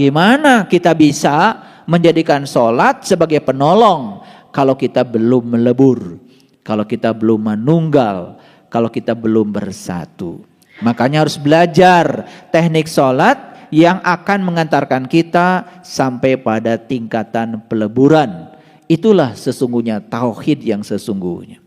bagaimana kita bisa menjadikan sholat sebagai penolong kalau kita belum melebur, kalau kita belum menunggal, kalau kita belum bersatu. Makanya harus belajar teknik sholat yang akan mengantarkan kita sampai pada tingkatan peleburan. Itulah sesungguhnya tauhid yang sesungguhnya.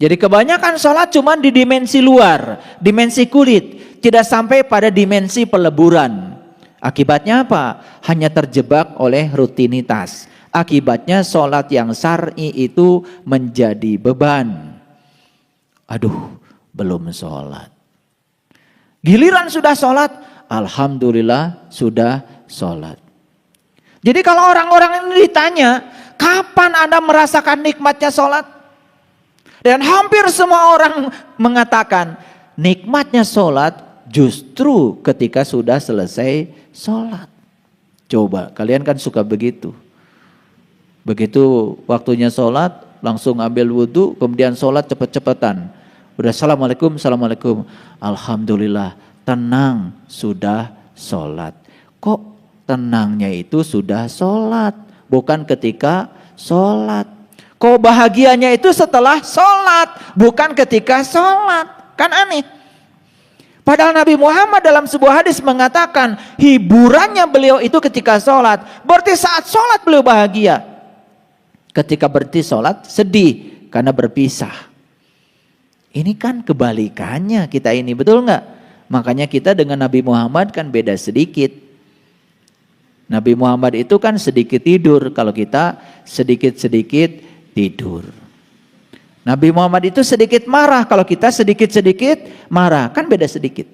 Jadi kebanyakan sholat cuma di dimensi luar, dimensi kulit, tidak sampai pada dimensi peleburan. Akibatnya apa? Hanya terjebak oleh rutinitas. Akibatnya sholat yang syar'i itu menjadi beban. Aduh, belum sholat. Giliran sudah sholat, alhamdulillah sudah sholat. Jadi kalau orang-orang ini ditanya, kapan Anda merasakan nikmatnya sholat? Dan hampir semua orang mengatakan, nikmatnya sholat justru ketika sudah selesai sholat. Coba, kalian kan suka begitu. Begitu waktunya sholat, langsung ambil wudhu, kemudian sholat cepet-cepetan. Udah assalamualaikum, assalamualaikum. Alhamdulillah, tenang sudah sholat. Kok tenangnya itu sudah sholat, bukan ketika sholat. Kok bahagianya itu setelah sholat, bukan ketika sholat. Kan aneh. Padahal Nabi Muhammad dalam sebuah hadis mengatakan hiburannya beliau itu ketika sholat. Berarti saat sholat beliau bahagia. Ketika berhenti sholat sedih karena berpisah. Ini kan kebalikannya kita ini, betul nggak? Makanya kita dengan Nabi Muhammad kan beda sedikit. Nabi Muhammad itu kan sedikit tidur, kalau kita sedikit-sedikit tidur. Nabi Muhammad itu sedikit marah, kalau kita sedikit-sedikit marah, kan beda sedikit.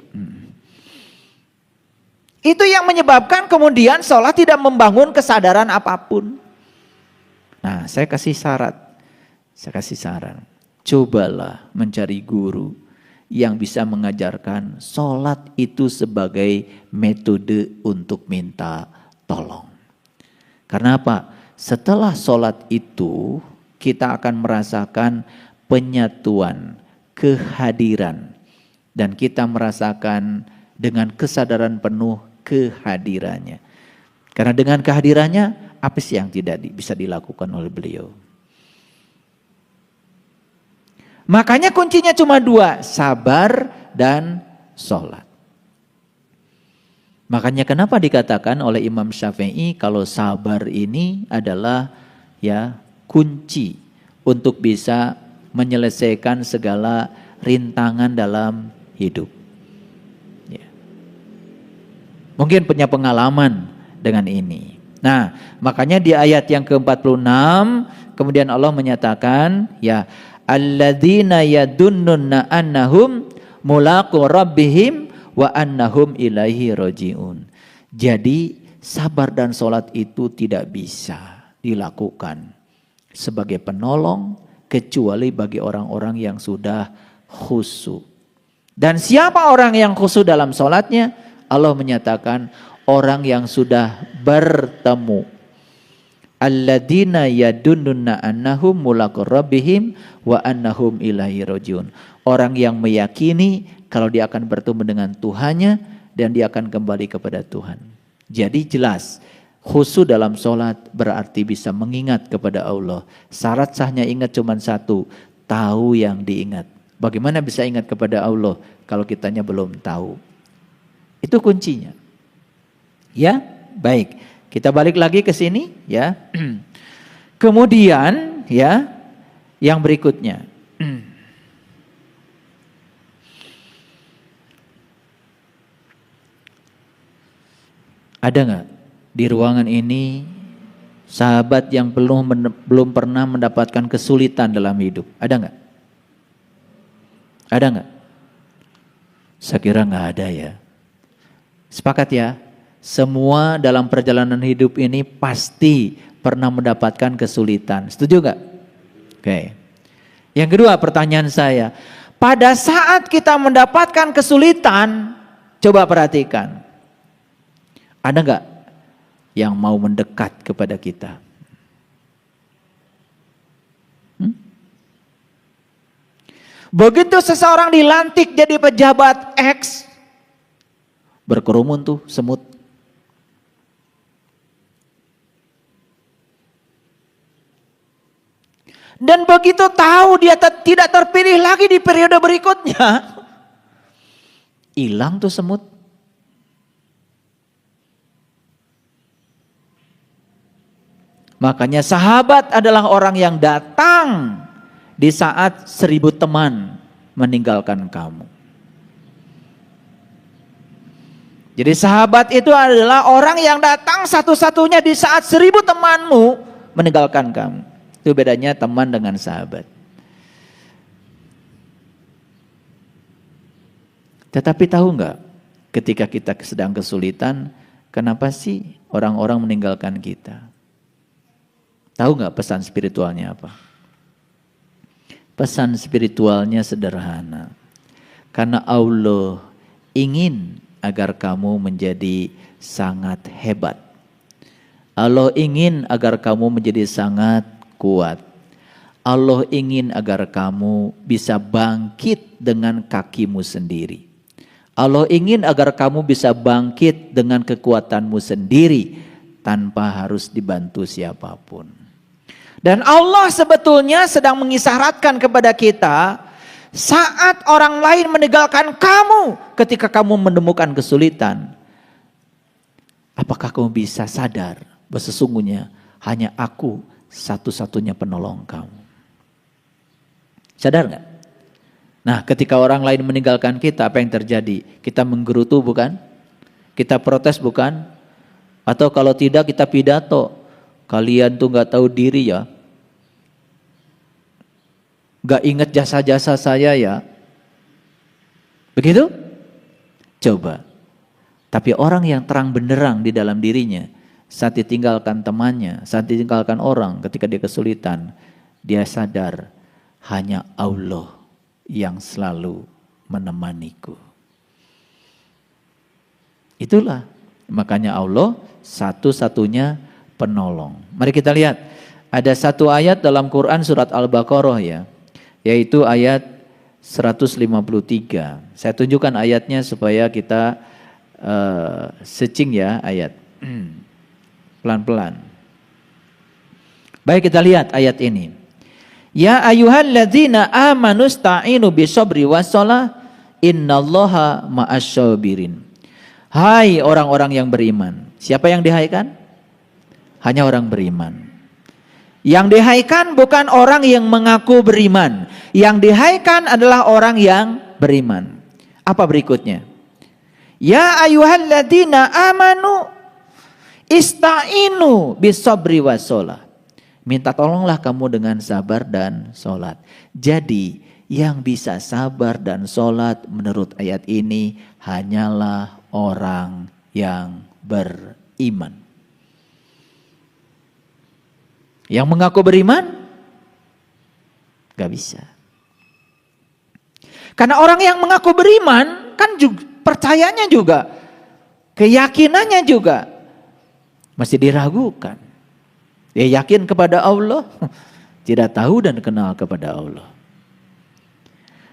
Itu yang menyebabkan kemudian sholat tidak membangun kesadaran apapun. Nah, saya kasih saran. Cobalah mencari guru yang bisa mengajarkan sholat itu sebagai metode untuk minta tolong. Karena apa? Setelah sholat itu kita akan merasakan penyatuan, kehadiran. Dan kita merasakan dengan kesadaran penuh kehadirannya. Karena dengan kehadirannya, apa sih yang tidak bisa dilakukan oleh beliau? Makanya kuncinya cuma dua, sabar dan sholat. Makanya kenapa dikatakan oleh Imam Syafi'i kalau sabar ini adalah ya kunci untuk bisa menyelesaikan segala rintangan dalam hidup. Ya. Mungkin punya pengalaman dengan ini. Nah, makanya di ayat yang ke-46 kemudian Allah menyatakan ya alladzina yadunnuna annahum mulaqu rabbihim wa annahum ilaihi rajiun. Jadi sabar dan sholat itu tidak bisa dilakukan sebagai penolong kecuali bagi orang-orang yang sudah khusyuk. Dan siapa orang yang khusyuk dalam sholatnya? Allah menyatakan orang yang sudah bertemu. Alladzina yadunnuna annahum mulaqu rabbihim wa annahum ilaihi rajiun. Orang yang meyakini kalau dia akan bertemu dengan Tuhannya dan dia akan kembali kepada Tuhan. Jadi jelas khusyuk dalam sholat berarti bisa mengingat kepada Allah. Syarat sahnya ingat cuma satu, tahu yang diingat. Bagaimana bisa ingat kepada Allah kalau kitanya belum tahu? Itu kuncinya. Ya, baik. Kita balik lagi ke sini ya. Kemudian ya yang berikutnya. Ada nggak di ruangan ini sahabat yang belum pernah mendapatkan kesulitan dalam hidup? Ada nggak? Ada nggak? Saya kira nggak ada ya. Sepakat ya? Semua dalam perjalanan hidup ini pasti pernah mendapatkan kesulitan. Setuju gak? Oke. Yang kedua pertanyaan saya. Pada saat kita mendapatkan kesulitan, coba perhatikan. Ada gak yang mau mendekat kepada kita? Begitu seseorang dilantik jadi pejabat X, berkerumun tuh semut. Dan begitu tahu dia tidak terpilih lagi di periode berikutnya, hilang tuh semut. Makanya sahabat adalah orang yang datang di saat 1000 teman meninggalkan kamu. Jadi sahabat itu adalah orang yang datang satu-satunya di saat 1000 temanmu meninggalkan kamu. Itu bedanya teman dengan sahabat. Tetapi tahu nggak, ketika kita sedang kesulitan, kenapa sih orang-orang meninggalkan kita? Tahu nggak pesan spiritualnya apa? Pesan spiritualnya sederhana. Karena Allah ingin agar kamu menjadi sangat hebat. Allah ingin agar kamu menjadi sangat kuat. Allah ingin agar kamu bisa bangkit dengan kakimu sendiri. Allah ingin agar kamu bisa bangkit dengan kekuatanmu sendiri tanpa harus dibantu siapapun. Dan Allah sebetulnya sedang mengisyaratkan kepada kita, saat orang lain meninggalkan kamu ketika kamu menemukan kesulitan, apakah kamu bisa sadar bahwa sesungguhnya hanya aku satu-satunya penolong kamu? Sadar nggak? Nah, ketika orang lain meninggalkan kita, apa yang terjadi? Kita menggerutu bukan? Kita protes bukan? Atau kalau tidak kita pidato, kalian tuh nggak tahu diri ya, nggak ingat jasa-jasa saya ya, begitu? Coba. Tapi orang yang terang benderang di dalam dirinya, saat ditinggalkan temannya, saat ditinggalkan orang, ketika dia kesulitan, dia sadar hanya Allah yang selalu menemaniku. Itulah makanya Allah satu-satunya penolong. Mari kita lihat, ada satu ayat dalam Quran surat Al-Baqarah ya, yaitu ayat 153. Saya tunjukkan ayatnya supaya kita searching ya ayat. Pelan-pelan. Baik, kita lihat ayat ini. Ya ayyuhalladzina amanu sta'inu bisabri wassalah innallaha ma'asyabirin. Hai orang-orang yang beriman. Siapa yang dihaikan? Hanya orang beriman. Yang dihaikan bukan orang yang mengaku beriman. Yang dihaikan adalah orang yang beriman. Apa berikutnya? Ya ayyuhalladzina amanu ista'inu bisabri wassalah. Minta tolonglah kamu dengan sabar dan sholat. Jadi yang bisa sabar dan sholat menurut ayat ini hanyalah orang yang beriman. Yang mengaku beriman gak bisa. Karena orang yang mengaku beriman kan juga, percayanya juga, keyakinannya juga masih diragukan. Dia yakin kepada Allah, tidak tahu dan kenal kepada Allah.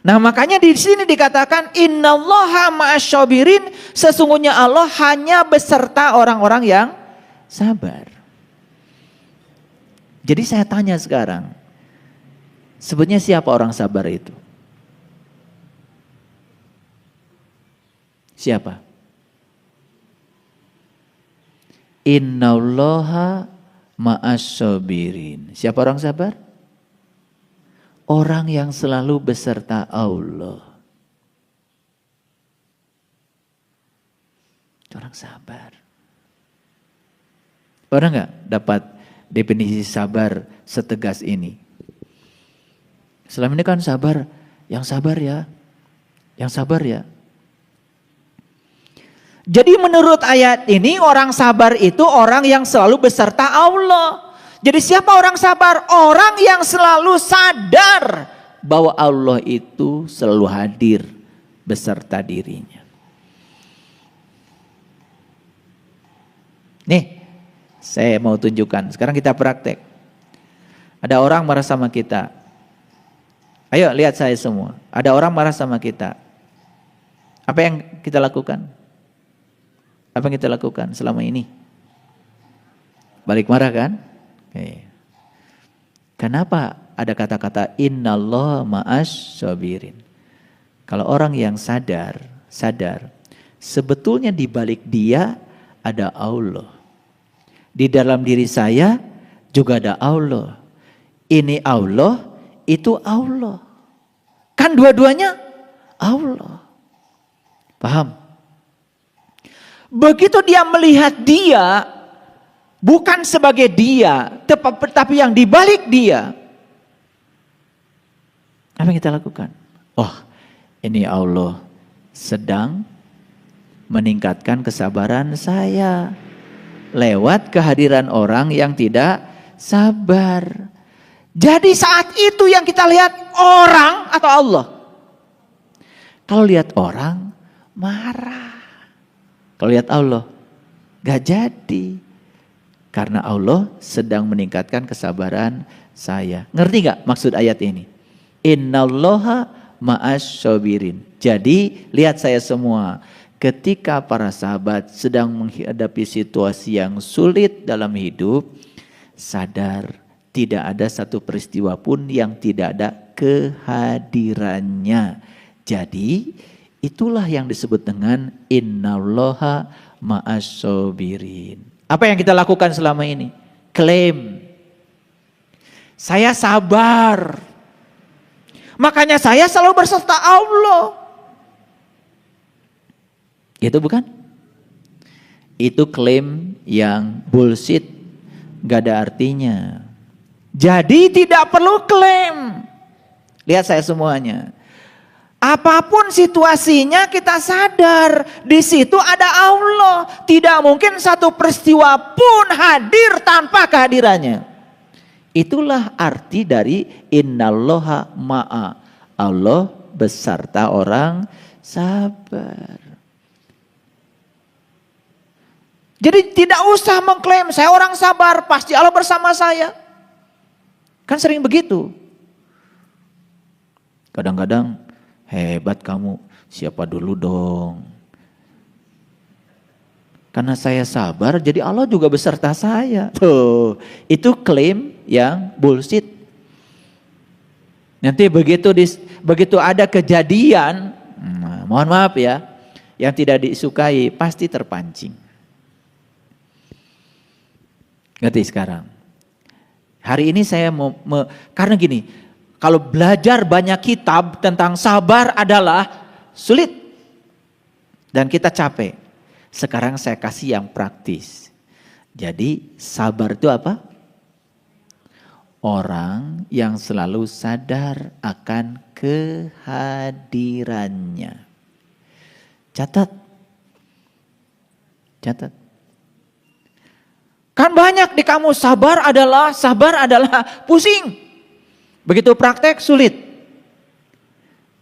Nah, makanya di sini dikatakan innallaha ma'asyabirin, sesungguhnya Allah hanya beserta orang-orang yang sabar. Jadi saya tanya sekarang, sebetulnya siapa orang sabar itu? Siapa? Innallaha ma'asyabirin. Siapa orang sabar? Orang yang selalu beserta Allah. Orang sabar. Orang enggak dapat definisi sabar setegas ini? Selama ini kan sabar, yang sabar ya. Yang sabar ya. Jadi menurut ayat ini orang sabar itu orang yang selalu beserta Allah. Jadi siapa orang sabar? Orang yang selalu sadar bahwa Allah itu selalu hadir beserta dirinya. Nih, saya mau tunjukkan. Sekarang kita praktek. Ada orang marah sama kita. Ayo lihat saya semua. Ada orang marah sama kita. Apa yang kita lakukan? Apa yang kita lakukan selama ini? Balik marah kan? Oke. Kenapa ada kata-kata innallaha ma'as sabirin. Kalau orang yang sadar sebetulnya di balik dia ada Allah. Di dalam diri saya juga ada Allah. Ini Allah, itu Allah. Kan dua-duanya Allah. Paham? Begitu dia melihat dia bukan sebagai dia, tapi yang dibalik dia. Apa yang kita lakukan? Oh, ini Allah sedang meningkatkan kesabaran saya lewat kehadiran orang yang tidak sabar. Jadi saat itu yang kita lihat orang atau Allah? Kalau lihat orang marah. Kalau lihat Allah gak jadi. Karena Allah sedang meningkatkan kesabaran saya. Ngerti gak maksud ayat ini? Innallaha ma'as sabirin. Jadi lihat saya semua. Ketika para sahabat sedang menghadapi situasi yang sulit dalam hidup, sadar tidak ada satu peristiwa pun yang tidak ada kehadirannya. Jadi itulah yang disebut dengan innallaha ma'as sabirin. Apa yang kita lakukan selama ini? Klaim. Saya sabar. Makanya saya selalu berserta Allah. Itu bukan? Itu klaim yang bullshit. Gak ada artinya. Jadi tidak perlu klaim. Lihat saya semuanya. Apapun situasinya kita sadar di situ ada Allah. Tidak mungkin satu peristiwa pun hadir tanpa kehadirannya. Itulah arti dari innallaha ma'a. Allah beserta orang sabar. Jadi tidak usah mengklaim saya orang sabar, pasti Allah bersama saya. Kan sering begitu. Kadang-kadang hebat kamu, siapa dulu dong. Karena saya sabar, jadi Allah juga beserta saya. Tuh, itu klaim yang bullshit. Nanti begitu ada kejadian, mohon maaf ya, yang tidak disukai pasti terpancing. Ngerti sekarang? Hari ini saya karena gini, kalau belajar banyak kitab tentang sabar adalah sulit. Dan kita capek. Sekarang saya kasih yang praktis. Jadi sabar itu apa? Orang yang selalu sadar akan kehadirannya. Catat. Kan banyak di kamus sabar adalah pusing. Begitu praktek sulit.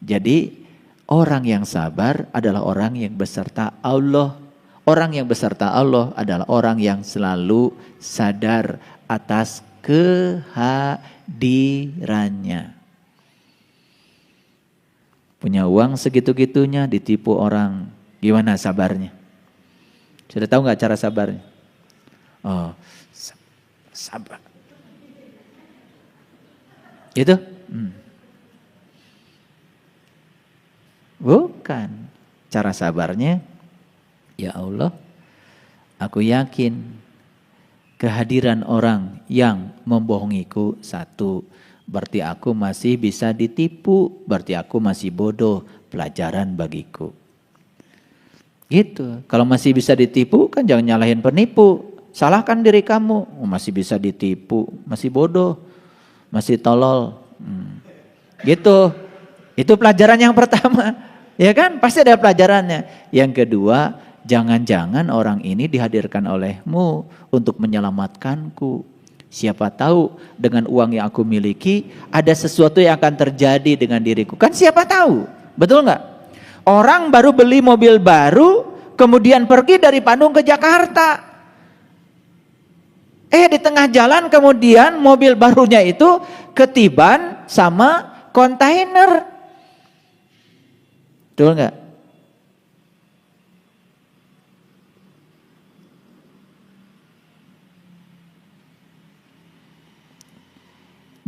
Jadi orang yang sabar adalah orang yang beserta Allah. Orang yang beserta Allah adalah orang yang selalu sadar atas kehadirannya. Punya uang segitu-gitunya ditipu orang. Gimana sabarnya? Sudah tahu gak cara sabarnya? Oh, sabar. Itu? Bukan. Cara sabarnya, ya Allah, aku yakin kehadiran orang yang membohongiku satu, berarti aku masih bisa ditipu, berarti aku masih bodoh, pelajaran bagiku. Gitu. Kalau masih bisa ditipu kan jangan nyalahin penipu. Salahkan diri kamu, masih bisa ditipu, masih bodoh, masih tolol. Gitu. Itu pelajaran yang pertama. Ya kan? Pasti ada pelajarannya. Yang kedua, jangan-jangan orang ini dihadirkan olehmu untuk menyelamatkanku. Siapa tahu dengan uang yang aku miliki ada sesuatu yang akan terjadi dengan diriku. Kan siapa tahu? Betul nggak? Orang baru beli mobil baru, kemudian pergi dari Bandung ke Jakarta. Di tengah jalan kemudian mobil barunya itu ketiban sama kontainer. Betul nggak?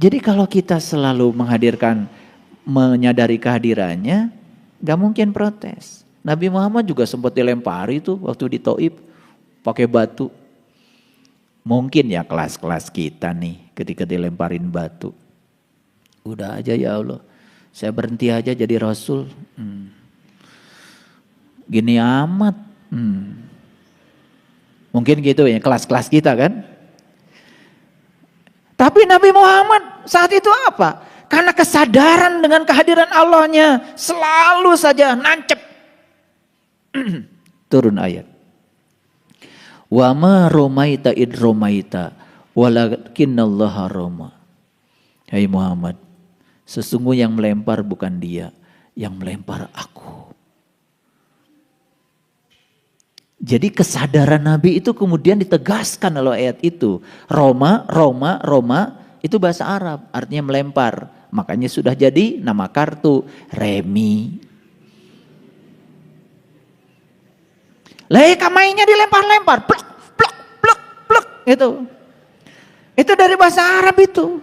Jadi kalau kita selalu menyadari kehadirannya, gak mungkin protes. Nabi Muhammad juga sempat dilempari tuh waktu di Taif pakai batu. Mungkin ya kelas-kelas kita nih ketika dilemparin batu. Udah aja ya Allah, saya berhenti aja jadi Rasul. Gini amat. Mungkin gitu ya kelas-kelas kita kan. Tapi Nabi Muhammad saat itu apa? Karena kesadaran dengan kehadiran Allahnya selalu saja nancep. Turun ayat. Wa ma romaita id romaita walakinnallaha roma. Hai Muhammad, sesungguhnya yang melempar bukan dia, yang melempar aku. Jadi kesadaran Nabi itu kemudian ditegaskan oleh ayat itu. Roma itu bahasa Arab, artinya melempar. Makanya sudah jadi nama kartu remi. Mainnya dilempar-lempar, plek, plek, plek, plek, gitu. Itu dari bahasa Arab itu.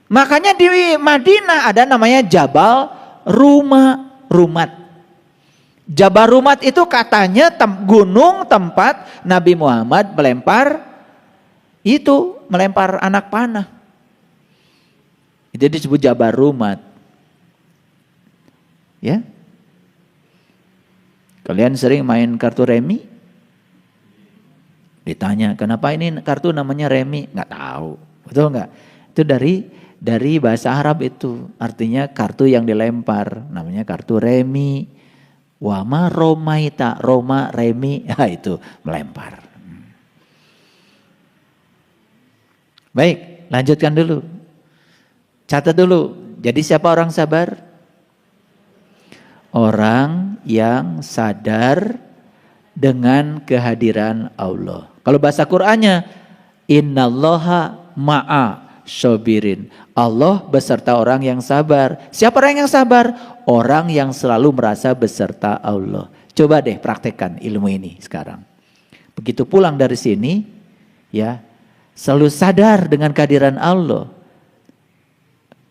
Makanya di Madinah ada namanya Jabal Rumat. Jabal Rumat itu katanya gunung tempat Nabi Muhammad melempar anak panah. Itu disebut Jabal Rumat. Ya. Kalian sering main kartu remi? Ditanya, kenapa ini kartu namanya remi? Nggak tahu. Betul nggak? Itu dari bahasa Arab itu. Artinya kartu yang dilempar. Namanya kartu remi. Wama romaita. Roma, remi. Ya itu melempar. Baik, lanjutkan dulu. Catat dulu. Jadi siapa orang sabar? Orang yang sadar dengan kehadiran Allah. Kalau bahasa Qur'annya, innallaha ma'a syabirin. Allah beserta orang yang sabar. Siapa orang yang sabar? Orang yang selalu merasa beserta Allah. Coba deh praktekkan ilmu ini sekarang. Begitu pulang dari sini, ya, selalu sadar dengan kehadiran Allah.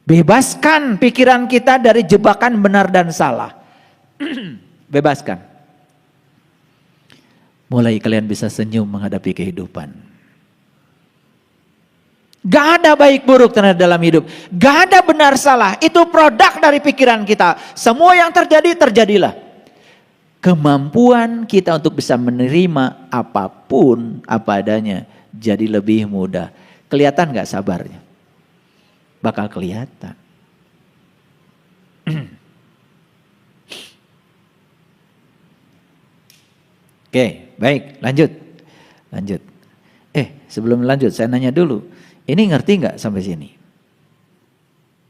Bebaskan pikiran kita dari jebakan benar dan salah. Bebaskan. Mulai kalian bisa senyum menghadapi kehidupan. Gak ada baik buruk terhadap dalam hidup. Gak ada benar salah. Itu produk dari pikiran kita. Semua yang terjadi, terjadilah. Kemampuan kita untuk bisa menerima apapun apa adanya jadi lebih mudah. Kelihatan gak sabarnya? Bakal kelihatan. Oke, baik, lanjut. Sebelum lanjut saya nanya dulu. Ini ngerti nggak sampai sini?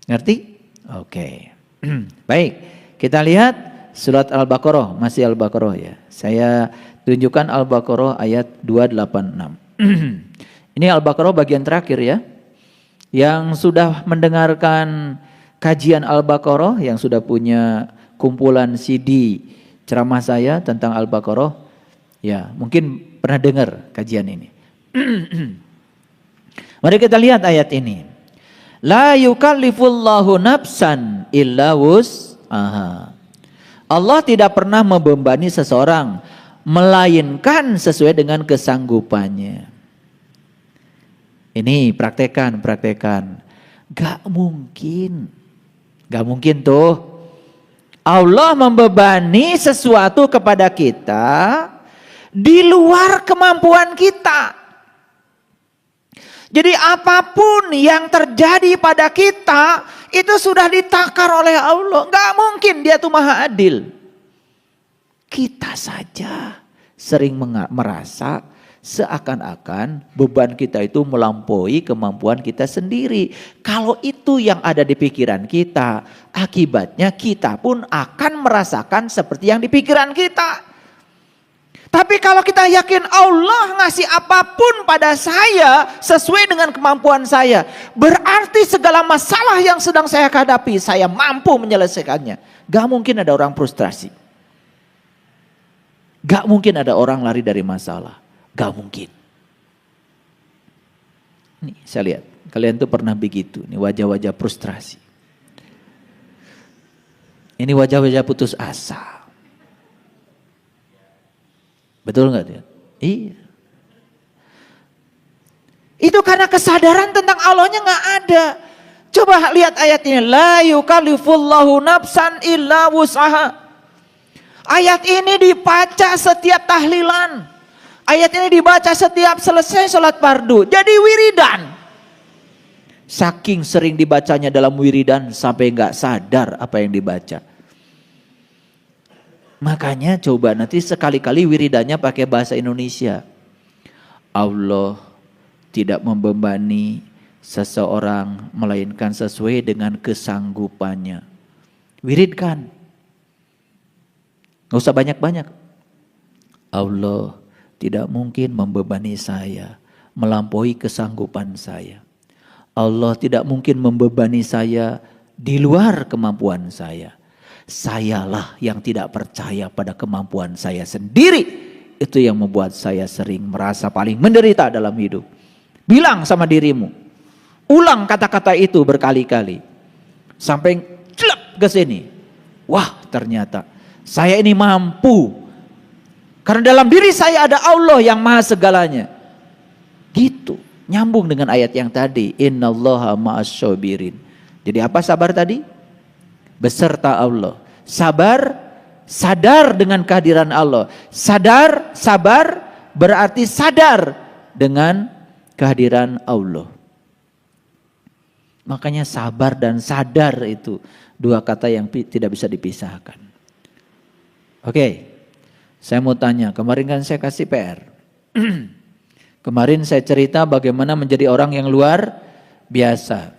Ngerti? Oke. Baik, kita lihat surat Al-Baqarah, masih Al-Baqarah ya. Saya tunjukkan Al-Baqarah ayat 286. Ini Al-Baqarah bagian terakhir ya. Yang sudah mendengarkan kajian Al-Baqarah, yang sudah punya kumpulan CD ceramah saya tentang Al-Baqarah, ya, mungkin pernah dengar kajian ini. Mari kita lihat ayat ini. La yukallifullahu nafsan illa wus'aha. Allah tidak pernah membebani seseorang melainkan sesuai dengan kesanggupannya. Ini praktekan. Gak mungkin tuh Allah membebani sesuatu kepada kita di luar kemampuan kita. Jadi apapun yang terjadi pada kita itu sudah ditakar oleh Allah. Gak mungkin, dia tuh maha adil. Kita saja sering merasa seakan-akan beban kita itu melampaui kemampuan kita sendiri. Kalau itu yang ada di pikiran kita, akibatnya kita pun akan merasakan seperti yang di pikiran kita. Tapi kalau kita yakin Allah ngasih apapun pada saya sesuai dengan kemampuan saya, berarti segala masalah yang sedang saya hadapi, saya mampu menyelesaikannya. Gak mungkin ada orang frustrasi. Gak mungkin ada orang lari dari masalah. Gak mungkin. Nih, saya lihat. Kalian tuh pernah begitu. Ini wajah-wajah frustrasi. Ini wajah-wajah putus asa. Betul nggak dia? Iya. Itu karena kesadaran tentang Allahnya nggak ada. Coba lihat ayat ini. La yukallifullahu nafsan illa wus'aha. Ayat ini dibaca setiap tahlilan. Ayat ini dibaca setiap selesai sholat fardu. Jadi wiridan. Saking sering dibacanya dalam wiridan sampai nggak sadar apa yang dibaca. Makanya coba nanti sekali-kali wiridannya pakai bahasa Indonesia. Allah tidak membebani seseorang melainkan sesuai dengan kesanggupannya. Wiridkan. Gak usah banyak-banyak. Allah tidak mungkin membebani saya melampaui kesanggupan saya. Allah tidak mungkin membebani saya di luar kemampuan saya. Sayalah yang tidak percaya pada kemampuan saya sendiri. Itu yang membuat saya sering merasa paling menderita dalam hidup. Bilang sama dirimu. Ulang kata-kata itu berkali-kali. Sampai celap ke sini. Wah, ternyata saya ini mampu. Karena dalam diri saya ada Allah yang maha segalanya. Gitu. Nyambung dengan ayat yang tadi. Innallaha ma'asyabirin. Jadi apa sabar tadi? Beserta Allah. Sabar, sadar dengan kehadiran Allah. Sadar, sabar berarti sadar dengan kehadiran Allah. Makanya sabar dan sadar itu dua kata yang tidak bisa dipisahkan. Oke, saya mau tanya, kemarin kan saya kasih PR. Kemarin saya cerita bagaimana menjadi orang yang luar biasa.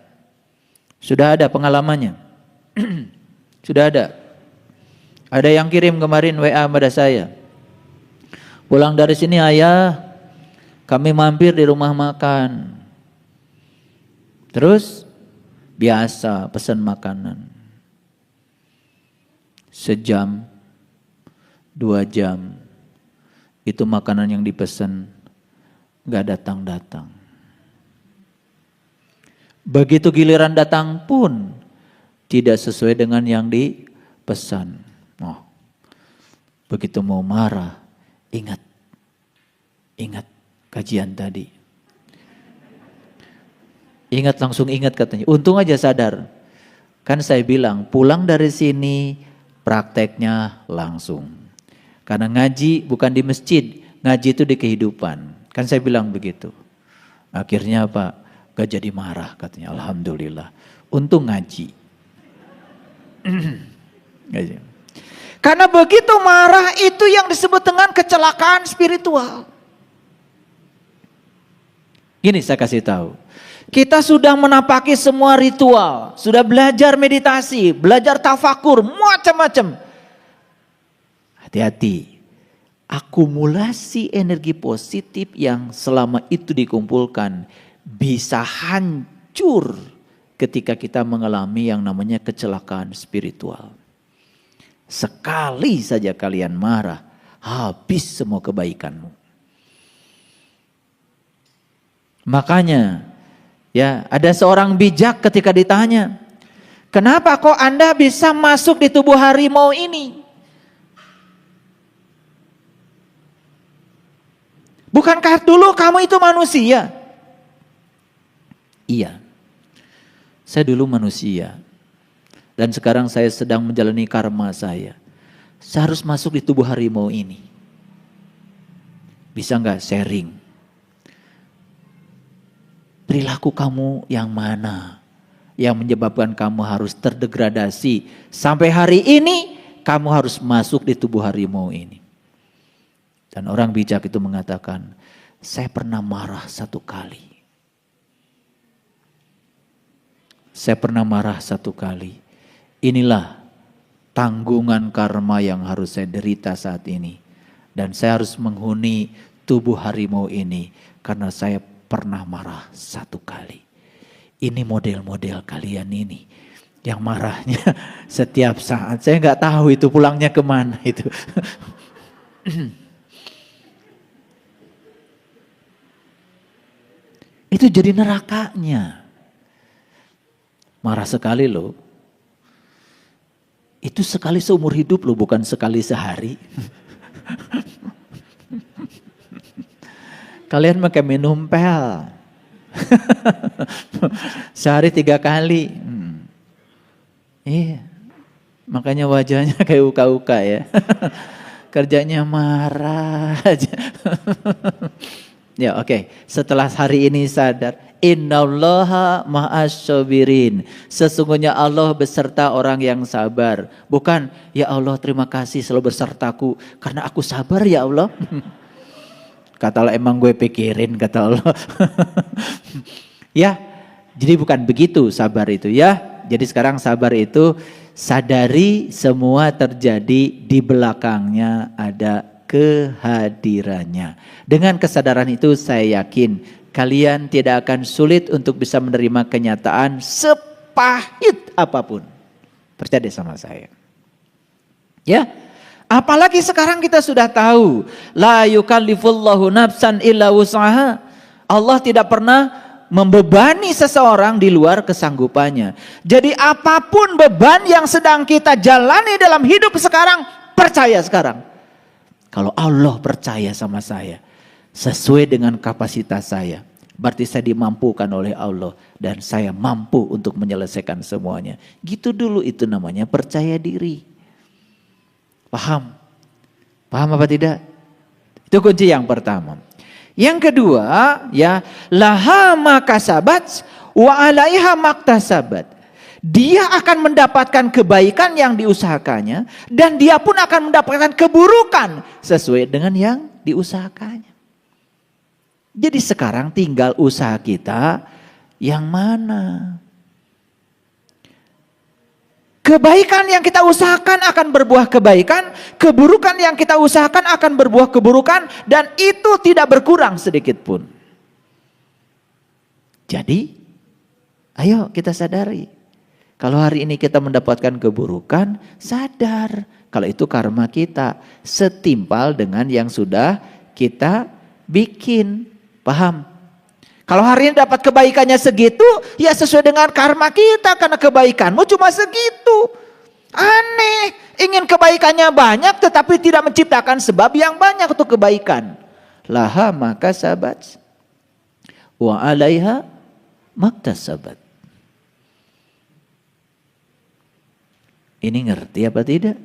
Sudah ada pengalamannya? Sudah ada. Ada yang kirim kemarin WA pada saya. Pulang dari sini ayah, kami mampir di rumah makan. Terus biasa pesan makanan. Sejam, 2 jam. Itu makanan yang dipesan gak datang-datang. Begitu giliran datang pun tidak sesuai dengan yang dipesan. Oh, begitu mau marah, ingat kajian tadi. Langsung ingat katanya. Untung aja sadar. Kan saya bilang pulang dari sini prakteknya langsung. Karena ngaji bukan di masjid, ngaji itu di kehidupan. Kan saya bilang begitu. Akhirnya Pak, gak jadi marah katanya. Alhamdulillah. Untung ngaji. Karena begitu marah itu yang disebut dengan kecelakaan spiritual. Gini saya kasih tahu. Kita sudah menapaki semua ritual. Sudah belajar meditasi, belajar tafakur, macam-macam. Hati-hati. Akumulasi energi positif yang selama itu dikumpulkan bisa hancur ketika kita mengalami yang namanya kecelakaan spiritual. Sekali saja kalian marah, habis semua kebaikanmu. Makanya ya ada seorang bijak ketika ditanya, kenapa kok Anda bisa masuk di tubuh harimau ini? Bukankah dulu kamu itu manusia? Iya, saya dulu manusia. Dan sekarang saya sedang menjalani karma saya. Saya harus masuk di tubuh harimau ini. Bisa gak sharing? Perilaku kamu yang mana? Yang menyebabkan kamu harus terdegradasi. Sampai hari ini kamu harus masuk di tubuh harimau ini. Dan orang bijak itu mengatakan, saya pernah marah 1 kali. Saya pernah marah 1 kali. Inilah tanggungan karma yang harus saya derita saat ini. Dan saya harus menghuni tubuh harimau ini. Karena saya pernah marah 1 kali. Ini model-model kalian ini. Yang marahnya setiap saat. Saya gak tahu itu pulangnya kemana itu. Itu jadi nerakanya. Marah sekali loh. Itu sekali seumur hidup loh, bukan sekali sehari. Kalian pakai minum pel. Sehari 3 kali. Iya. Makanya wajahnya kayak uka-uka ya. Kerjanya marah aja. Ya oke. Setelah hari ini sadar. Innallaha ma'asyabirin. Sesungguhnya Allah beserta orang yang sabar. Bukan, ya Allah terima kasih selalu besertaku. Karena aku sabar ya Allah. Kata Allah, emang gue pikirin, kata Allah. Ya, jadi bukan begitu sabar itu ya. Jadi sekarang sabar itu sadari semua terjadi di belakangnya ada kehadirannya. Dengan kesadaran itu saya yakin kalian tidak akan sulit untuk bisa menerima kenyataan sepahit apapun. Percaya sama saya. Ya. Apalagi sekarang kita sudah tahu, la yukallifullahu nafsan illa wus'aha. Allah tidak pernah membebani seseorang di luar kesanggupannya. Jadi apapun beban yang sedang kita jalani dalam hidup sekarang, percaya sekarang. Kalau Allah percaya sama saya, sesuai dengan kapasitas saya, berarti saya dimampukan oleh Allah dan saya mampu untuk menyelesaikan semuanya. Gitu dulu, itu namanya percaya diri. Paham? Paham apa tidak? Itu kunci yang pertama. Yang kedua, ya, laha ma kasabat wa 'alaiha maktasabat. Dia akan mendapatkan kebaikan yang diusahakannya dan dia pun akan mendapatkan keburukan sesuai dengan yang diusahakannya. Jadi sekarang tinggal usaha kita yang mana? Kebaikan yang kita usahakan akan berbuah kebaikan, keburukan yang kita usahakan akan berbuah keburukan, dan itu tidak berkurang sedikit pun. Jadi, ayo kita sadari. Kalau hari ini kita mendapatkan keburukan, sadar kalau itu karma kita setimpal dengan yang sudah kita bikin. Paham? Kalau hari ini dapat kebaikannya segitu, ya sesuai dengan karma kita karena kebaikanmu cuma segitu. Aneh, ingin kebaikannya banyak tetapi tidak menciptakan sebab yang banyak untuk kebaikan. Laha maka sabat wa 'alaiha maktasabat. Ini ngerti apa tidak?